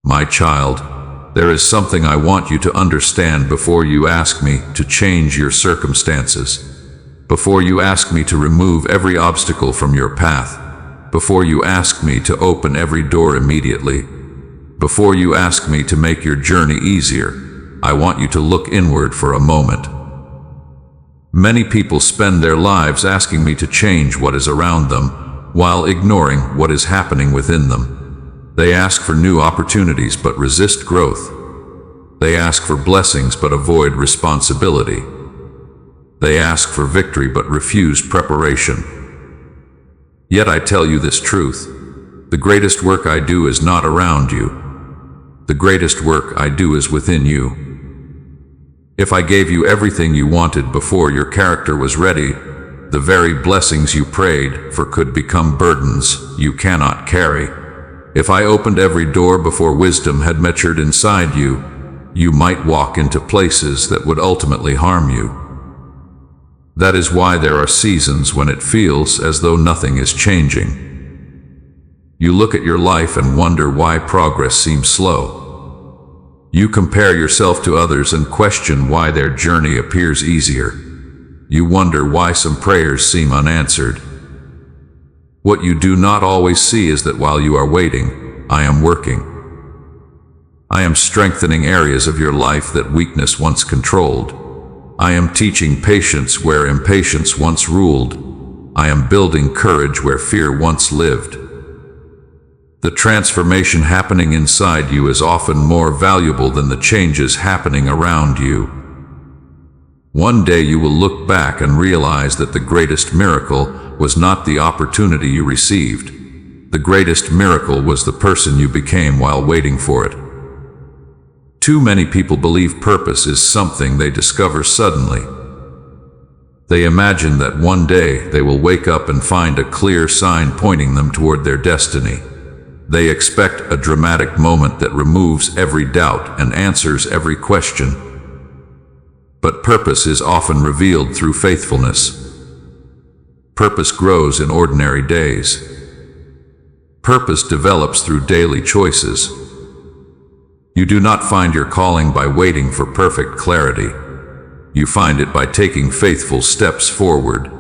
My child, there is something I want you to understand before you ask me to change your circumstances, before you ask me to remove every obstacle from your path, before you ask me to open every door immediately, before you ask me to make your journey easier. I want you to look inward for a moment. Many people spend their lives asking me to change what is around them, while ignoring what is happening within them. They ask for new opportunities but resist growth. They ask for blessings but avoid responsibility. They ask for victory but refuse preparation. Yet I tell you this truth: the greatest work I do is not around you. The greatest work I do is within you. If I gave you everything you wanted before your character was ready, the very blessings you prayed for could become burdens you cannot carry. If I opened every door before wisdom had matured inside you, you might walk into places that would ultimately harm you. That is why there are seasons when it feels as though nothing is changing. You look at your life and wonder why progress seems slow. You compare yourself to others and question why their journey appears easier. You wonder why some prayers seem unanswered. What you do not always see is that while you are waiting, I am working. I am strengthening areas of your life that weakness once controlled. I am teaching patience where impatience once ruled. I am building courage where fear once lived. The transformation happening inside you is often more valuable than the changes happening around you. One day you will look back and realize that the greatest miracle was not the opportunity you received. The greatest miracle was the person you became while waiting for it. Too many people believe purpose is something they discover suddenly. They imagine that one day they will wake up and find a clear sign pointing them toward their destiny. They expect a dramatic moment that removes every doubt and answers every question. But purpose is often revealed through faithfulness. Purpose grows in ordinary days. Purpose develops through daily choices. You do not find your calling by waiting for perfect clarity. You find it by taking faithful steps forward.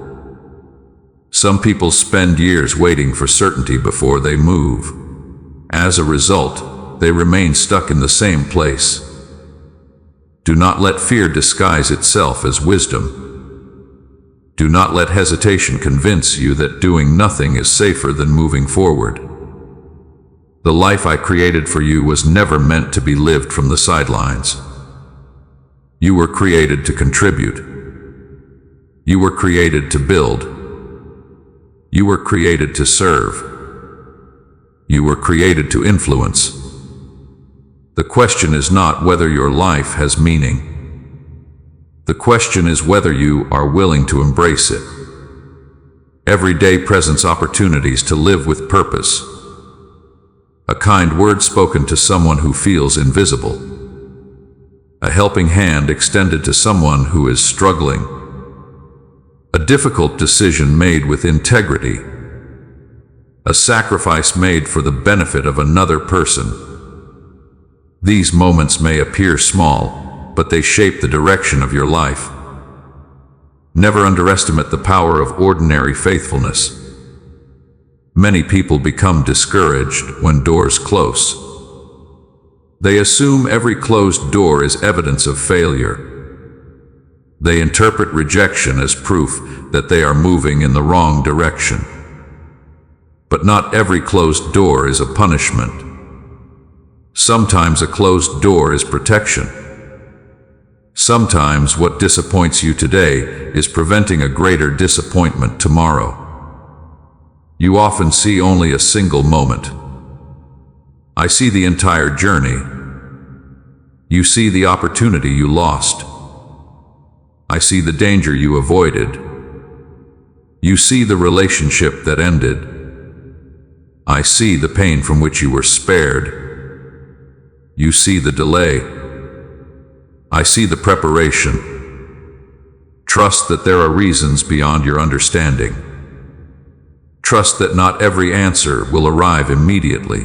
Some people spend years waiting for certainty before they move. As a result, they remain stuck in the same place. Do not let fear disguise itself as wisdom. Do not let hesitation convince you that doing nothing is safer than moving forward. The life I created for you was never meant to be lived from the sidelines. You were created to contribute. You were created to build. You were created to serve. You were created to influence. The question is not whether your life has meaning. The question is whether you are willing to embrace it. Every day presents opportunities to live with purpose. A kind word spoken to someone who feels invisible. A helping hand extended to someone who is struggling. A difficult decision made with integrity. A sacrifice made for the benefit of another person. These moments may appear small, but they shape the direction of your life. Never underestimate the power of ordinary faithfulness. Many people become discouraged when doors close. They assume every closed door is evidence of failure. They interpret rejection as proof that they are moving in the wrong direction. But not every closed door is a punishment. Sometimes a closed door is protection. Sometimes what disappoints you today is preventing a greater disappointment tomorrow. You often see only a single moment. I see the entire journey. You see the opportunity you lost. I see the danger you avoided. You see the relationship that ended. I see the pain from which you were spared. You see the delay. I see the preparation. Trust that there are reasons beyond your understanding. Trust that not every answer will arrive immediately.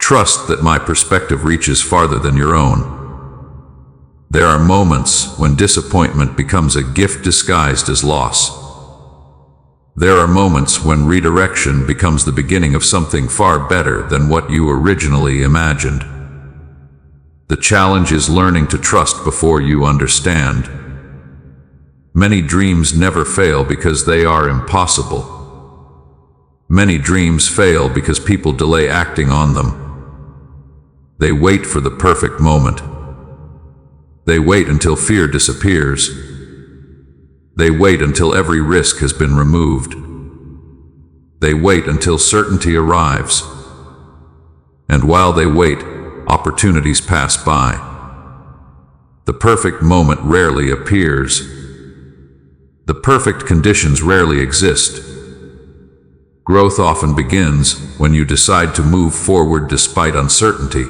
Trust that my perspective reaches farther than your own. There are moments when disappointment becomes a gift disguised as loss. There are moments when redirection becomes the beginning of something far better than what you originally imagined. The challenge is learning to trust before you understand. Many dreams never fail because they are impossible. Many dreams fail because people delay acting on them. They wait for the perfect moment. They wait until fear disappears. They wait until every risk has been removed. They wait until certainty arrives. And while they wait, opportunities pass by. The perfect moment rarely appears. The perfect conditions rarely exist. Growth often begins when you decide to move forward despite uncertainty.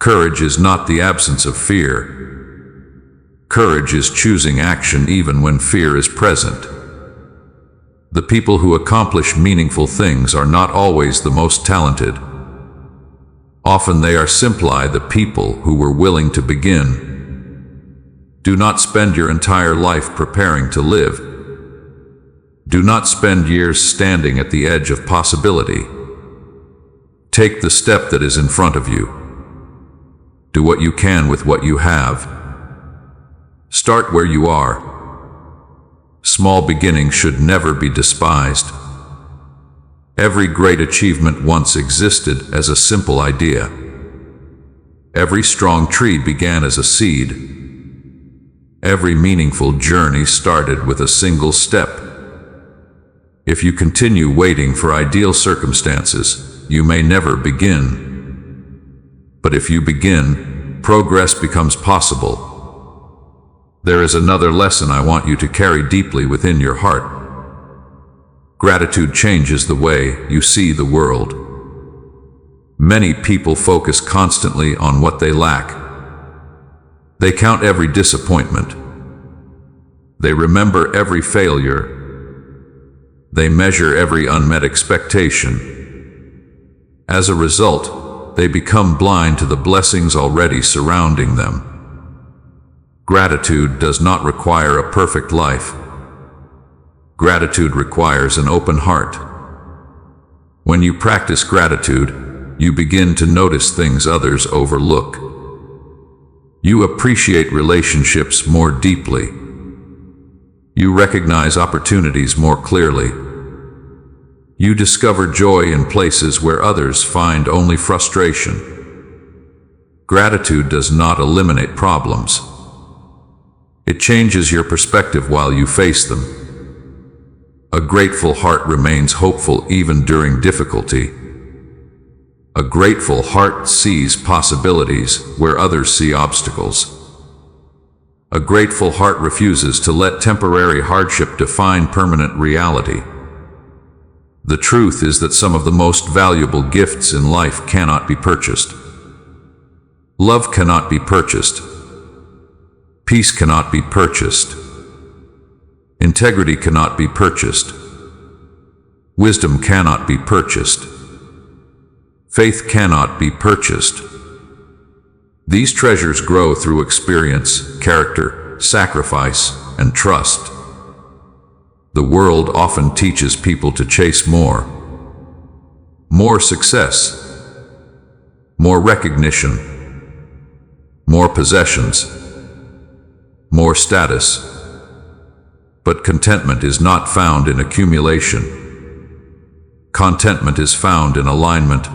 Courage is not the absence of fear. Courage is choosing action even when fear is present. The people who accomplish meaningful things are not always the most talented. Often they are simply the people who were willing to begin. Do not spend your entire life preparing to live. Do not spend years standing at the edge of possibility. Take the step that is in front of you. Do what you can with what you have. Start where you are. Small beginnings should never be despised. Every great achievement once existed as a simple idea. Every strong tree began as a seed. Every meaningful journey started with a single step. If you continue waiting for ideal circumstances, you may never begin. But if you begin, progress becomes possible. There is another lesson I want you to carry deeply within your heart. Gratitude changes the way you see the world. Many people focus constantly on what they lack. They count every disappointment. They remember every failure. They measure every unmet expectation. As a result, they become blind to the blessings already surrounding them. Gratitude does not require a perfect life. Gratitude requires an open heart. When you practice gratitude, you begin to notice things others overlook. You appreciate relationships more deeply. You recognize opportunities more clearly. You discover joy in places where others find only frustration. Gratitude does not eliminate problems. It changes your perspective while you face them. A grateful heart remains hopeful even during difficulty. A grateful heart sees possibilities where others see obstacles. A grateful heart refuses to let temporary hardship define permanent reality. The truth is that some of the most valuable gifts in life cannot be purchased. Love cannot be purchased. Peace cannot be purchased. Integrity cannot be purchased. Wisdom cannot be purchased. Faith cannot be purchased. These treasures grow through experience, character, sacrifice, and trust. The world often teaches people to chase more. More success. More recognition. More possessions. More status. But contentment is not found in accumulation. Contentment is found in alignment.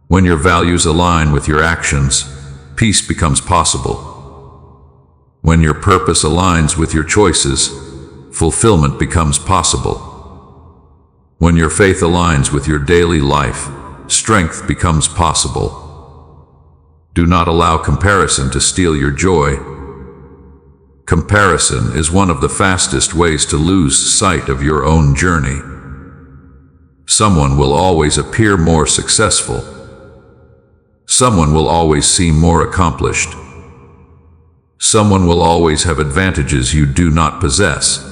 When your values align with your actions, peace becomes possible. When your purpose aligns with your choices, fulfillment becomes possible. When your faith aligns with your daily life, strength becomes possible. Do not allow comparison to steal your joy. Comparison is one of the fastest ways to lose sight of your own journey. Someone will always appear more successful. Someone will always seem more accomplished. Someone will always have advantages you do not possess.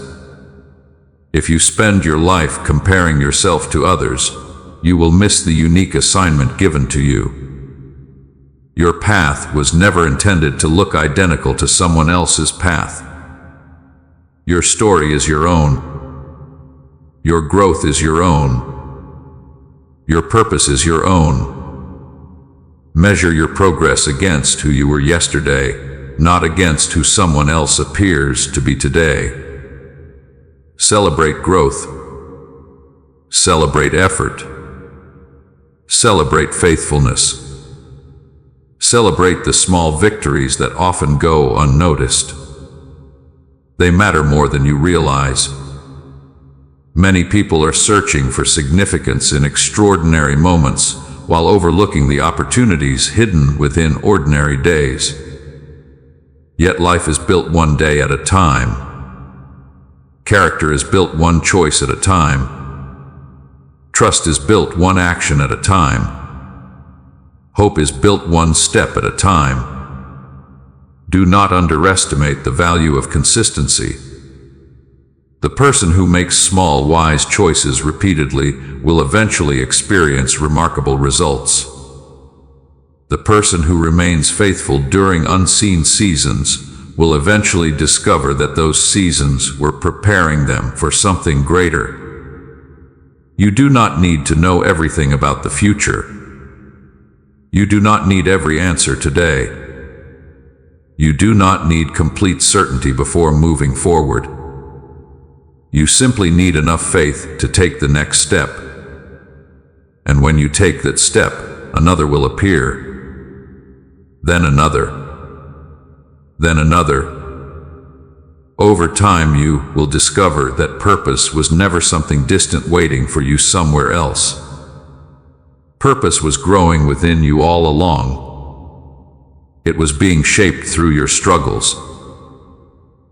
If you spend your life comparing yourself to others, you will miss the unique assignment given to you. Your path was never intended to look identical to someone else's path. Your story is your own. Your growth is your own. Your purpose is your own. Measure your progress against who you were yesterday, not against who someone else appears to be today. Celebrate growth. Celebrate effort. Celebrate faithfulness. Celebrate the small victories that often go unnoticed. They matter more than you realize. Many people are searching for significance in extraordinary moments while overlooking the opportunities hidden within ordinary days. Yet life is built one day at a time. Character is built one choice at a time. Trust is built one action at a time. Hope is built one step at a time. Do not underestimate the value of consistency. The person who makes small, wise choices repeatedly will eventually experience remarkable results. The person who remains faithful during unseen seasons will eventually discover that those seasons were preparing them for something greater. You do not need to know everything about the future. You do not need every answer today. You do not need complete certainty before moving forward. You simply need enough faith to take the next step. And when you take that step, another will appear. Then another. Then another. Over time, you will discover that purpose was never something distant waiting for you somewhere else. Purpose was growing within you all along. It was being shaped through your struggles,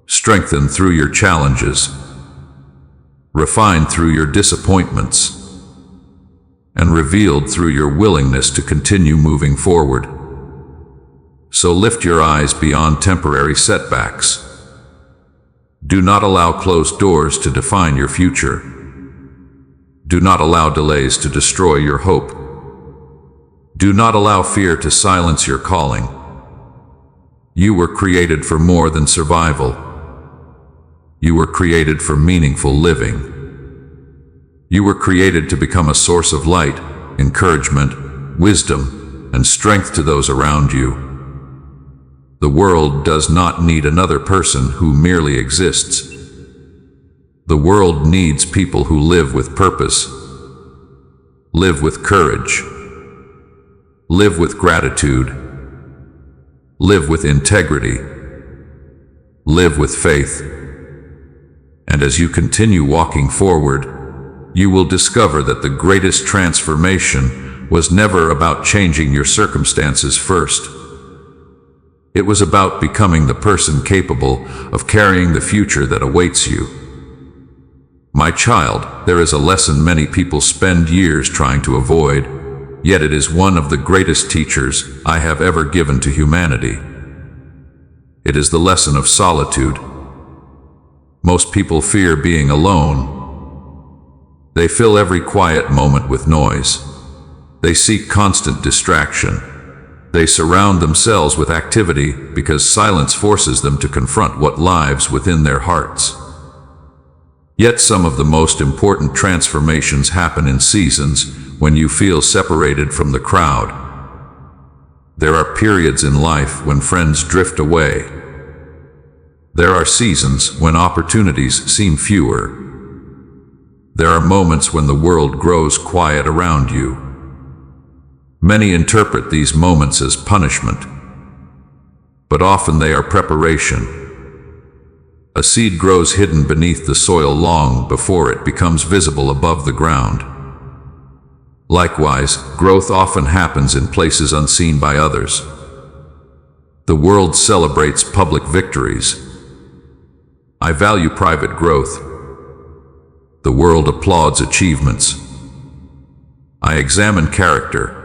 strengthened through your challenges, refined through your disappointments, and revealed through your willingness to continue moving forward. So lift your eyes beyond temporary setbacks. Do not allow closed doors to define your future. Do not allow delays to destroy your hope. Do not allow fear to silence your calling. You were created for more than survival. You were created for meaningful living. You were created to become a source of light, encouragement, wisdom, and strength to those around you. The world does not need another person who merely exists. The world needs people who live with purpose, live with courage, live with gratitude, live with integrity, live with faith. And as you continue walking forward, you will discover that the greatest transformation was never about changing your circumstances first. It was about becoming the person capable of carrying the future that awaits you. My child, there is a lesson many people spend years trying to avoid, yet it is one of the greatest teachers I have ever given to humanity. It is the lesson of solitude. Most people fear being alone. They fill every quiet moment with noise. They seek constant distraction. They surround themselves with activity because silence forces them to confront what lives within their hearts. Yet some of the most important transformations happen in seasons when you feel separated from the crowd. There are periods in life when friends drift away. There are seasons when opportunities seem fewer. There are moments when the world grows quiet around you. Many interpret these moments as punishment, but often they are preparation. A seed grows hidden beneath the soil long before it becomes visible above the ground. Likewise, growth often happens in places unseen by others. The world celebrates public victories. I value private growth. The world applauds achievements. I examine character.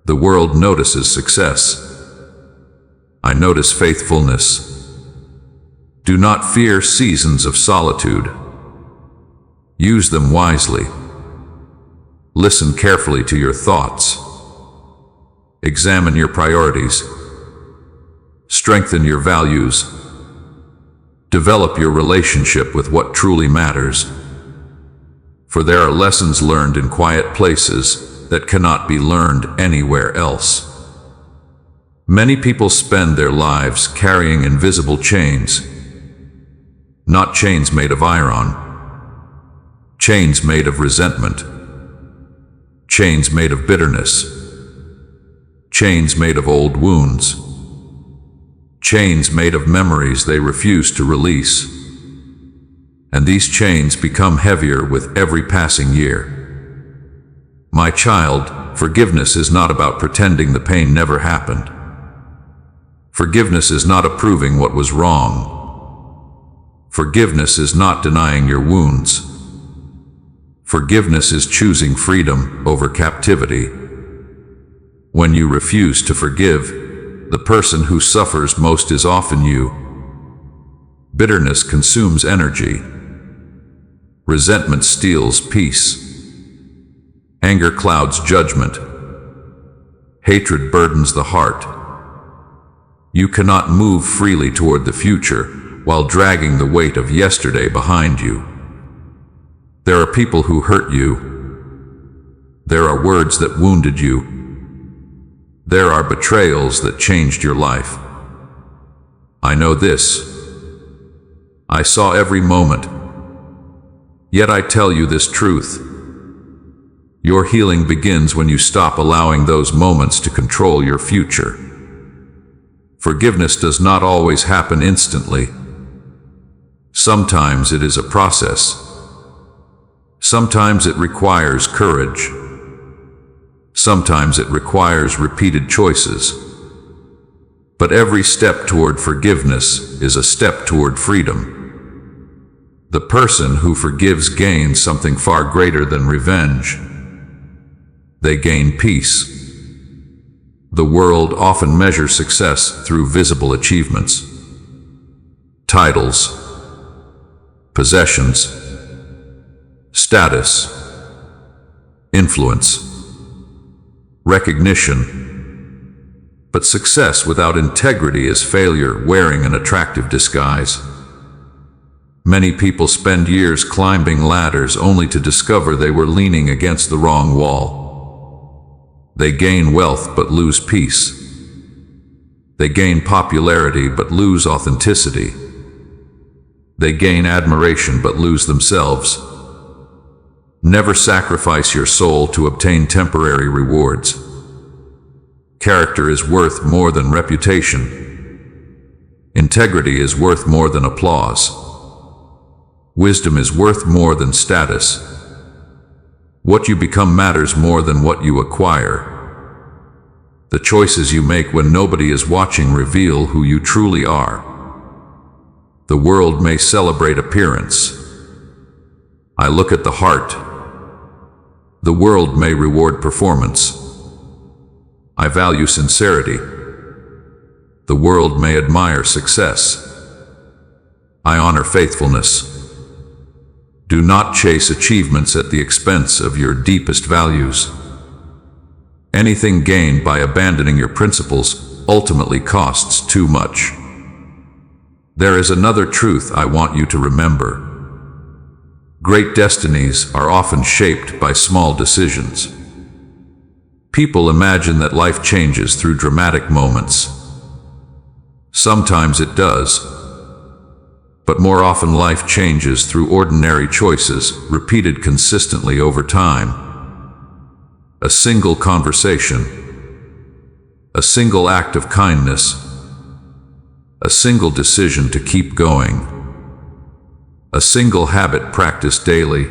The world notices success. I notice faithfulness. Do not fear seasons of solitude. Use them wisely. Listen carefully to your thoughts. Examine your priorities. Strengthen your values. Develop your relationship with what truly matters. For there are lessons learned in quiet places that cannot be learned anywhere else. Many people spend their lives carrying invisible chains, not chains made of iron, chains made of resentment, chains made of bitterness, chains made of old wounds, chains made of memories they refuse to release. And these chains become heavier with every passing year. My child, forgiveness is not about pretending the pain never happened. Forgiveness is not approving what was wrong. Forgiveness is not denying your wounds. Forgiveness is choosing freedom over captivity. When you refuse to forgive, the person who suffers most is often you. Bitterness consumes energy. Resentment steals peace. Anger clouds judgment. Hatred burdens the heart. You cannot move freely toward the future while dragging the weight of yesterday behind you. There are people who hurt you. There are words that wounded you. There are betrayals that changed your life. I know this. I saw every moment. Yet I tell you this truth. Your healing begins when you stop allowing those moments to control your future. Forgiveness does not always happen instantly. Sometimes it is a process. Sometimes it requires courage. Sometimes it requires repeated choices. But every step toward forgiveness is a step toward freedom. The person who forgives gains something far greater than revenge. They gain peace. The world often measures success through visible achievements. Titles, possessions, status, influence, recognition. But success without integrity is failure wearing an attractive disguise. Many people spend years climbing ladders only to discover they were leaning against the wrong wall. They gain wealth but lose peace. They gain popularity but lose authenticity. They gain admiration but lose themselves. Never sacrifice your soul to obtain temporary rewards. Character is worth more than reputation. Integrity is worth more than applause. Wisdom is worth more than status. What you become matters more than what you acquire. The choices you make when nobody is watching reveal who you truly are. The world may celebrate appearance. I look at the heart. The world may reward performance. I value sincerity. The world may admire success. I honor faithfulness. Do not chase achievements at the expense of your deepest values. Anything gained by abandoning your principles ultimately costs too much. There is another truth I want you to remember. Great destinies are often shaped by small decisions. People imagine that life changes through dramatic moments. Sometimes it does. But more often life changes through ordinary choices, repeated consistently over time. A single conversation, a single act of kindness, a single decision to keep going, a single habit practiced daily,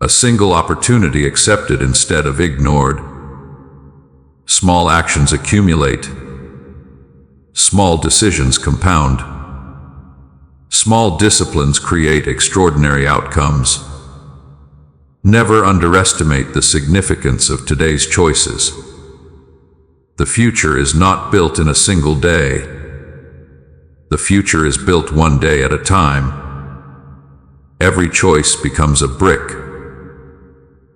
a single opportunity accepted instead of ignored. Small actions accumulate. Small decisions compound. Small disciplines create extraordinary outcomes. Never underestimate the significance of today's choices. The future is not built in a single day. The future is built one day at a time. Every choice becomes a brick.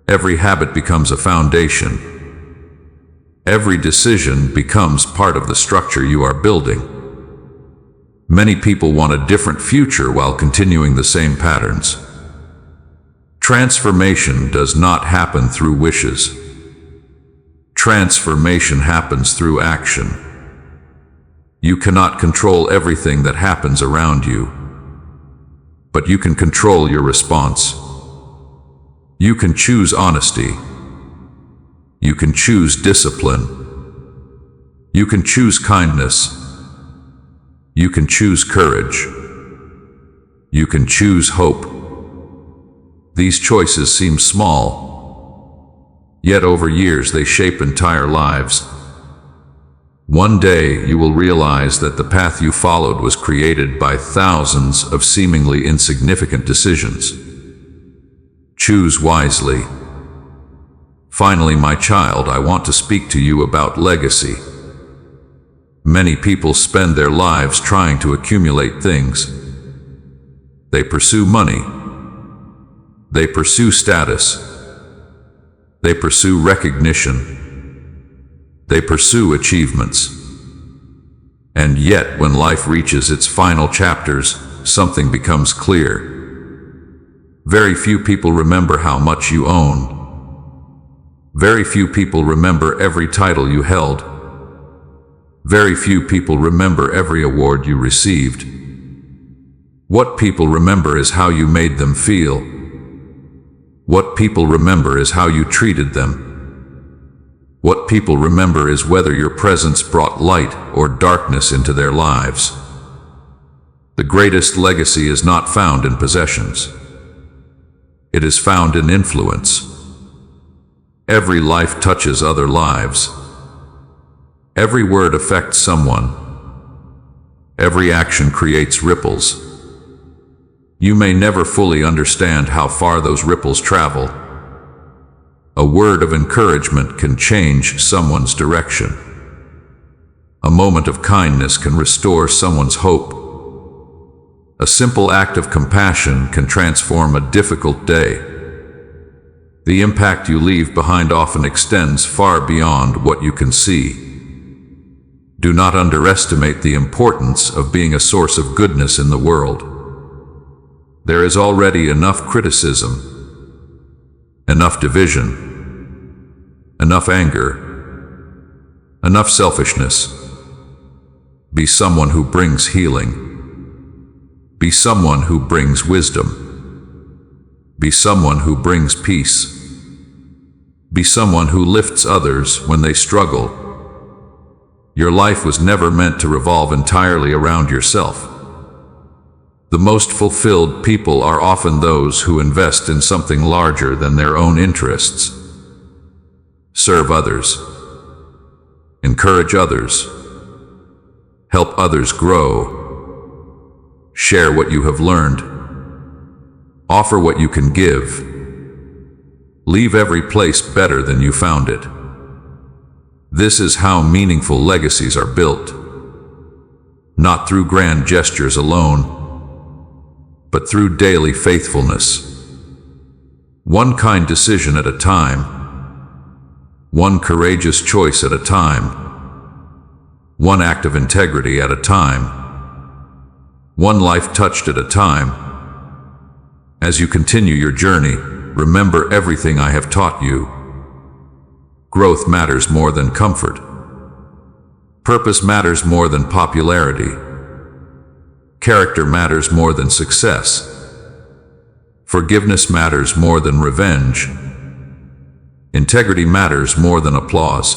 Every habit becomes a foundation. Every decision becomes part of the structure you are building. Many people want a different future while continuing the same patterns. Transformation does not happen through wishes. Transformation happens through action. You cannot control everything that happens around you, but you can control your response. You can choose honesty. You can choose discipline. You can choose kindness. You can choose courage. You can choose hope. These choices seem small, yet over years they shape entire lives. One day you will realize that the path you followed was created by thousands of seemingly insignificant decisions. Choose wisely. Finally, my child, I want to speak to you about legacy. Many people spend their lives trying to accumulate things. They pursue money. They pursue status. They pursue recognition. They pursue achievements. And yet, when life reaches its final chapters, something becomes clear. Very few people remember how much you own. Very few people remember every title you held. Very few people remember every award you received. What people remember is how you made them feel. What people remember is how you treated them. What people remember is whether your presence brought light or darkness into their lives. The greatest legacy is not found in possessions. It is found in influence. Every life touches other lives. Every word affects someone. Every action creates ripples. You may never fully understand how far those ripples travel. A word of encouragement can change someone's direction. A moment of kindness can restore someone's hope. A simple act of compassion can transform a difficult day. The impact you leave behind often extends far beyond what you can see. Do not underestimate the importance of being a source of goodness in the world. There is already enough criticism, enough division, enough anger, enough selfishness. Be someone who brings healing. Be someone who brings wisdom. Be someone who brings peace. Be someone who lifts others when they struggle. Your life was never meant to revolve entirely around yourself. The most fulfilled people are often those who invest in something larger than their own interests. Serve others. Encourage others. Help others grow. Share what you have learned. Offer what you can give. Leave every place better than you found it. This is how meaningful legacies are built. Not through grand gestures alone, but through daily faithfulness. One kind decision at a time. One courageous choice at a time. One act of integrity at a time. One life touched at a time. As you continue your journey, remember everything I have taught you. Growth matters more than comfort. Purpose matters more than popularity. Character matters more than success. Forgiveness matters more than revenge. Integrity matters more than applause.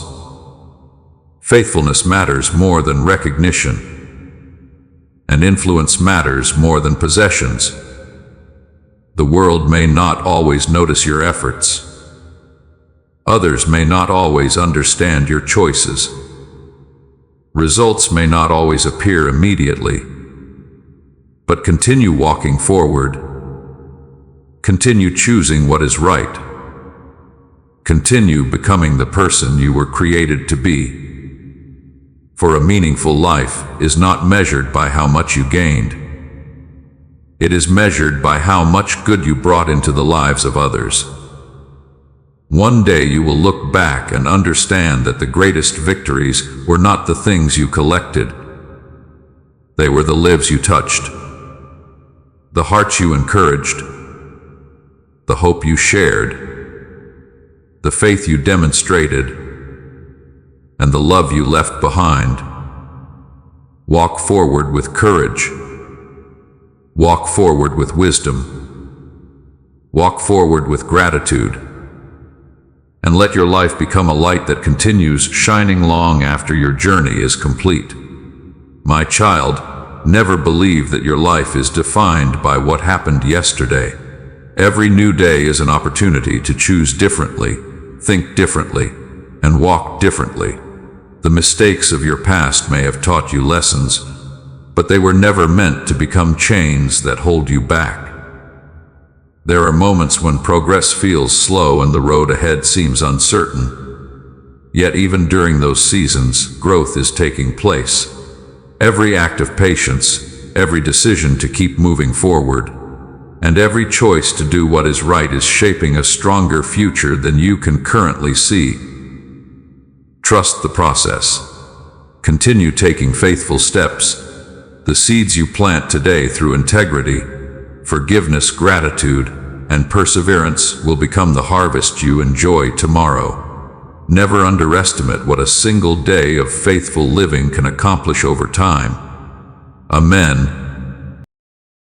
Faithfulness matters more than recognition. And influence matters more than possessions. The world may not always notice your efforts. Others may not always understand your choices. Results may not always appear immediately. But continue walking forward. Continue choosing what is right. Continue becoming the person you were created to be. For a meaningful life is not measured by how much you gained. It is measured by how much good you brought into the lives of others. One day you will look back and understand that the greatest victories were not the things you collected. They were the lives you touched, the hearts you encouraged, the hope you shared, the faith you demonstrated, and the love you left behind. Walk forward with courage. Walk forward with wisdom. Walk forward with gratitude. And let your life become a light that continues shining long after your journey is complete. My child, never believe that your life is defined by what happened yesterday. Every new day is an opportunity to choose differently, think differently, and walk differently. The mistakes of your past may have taught you lessons, but they were never meant to become chains that hold you back. There are moments when progress feels slow and the road ahead seems uncertain. Yet even during those seasons, growth is taking place. Every act of patience, every decision to keep moving forward, and every choice to do what is right is shaping a stronger future than you can currently see. Trust the process. Continue taking faithful steps. The seeds you plant today through integrity, forgiveness, gratitude, and perseverance will become the harvest you enjoy tomorrow. Never underestimate what a single day of faithful living can accomplish over time. Amen.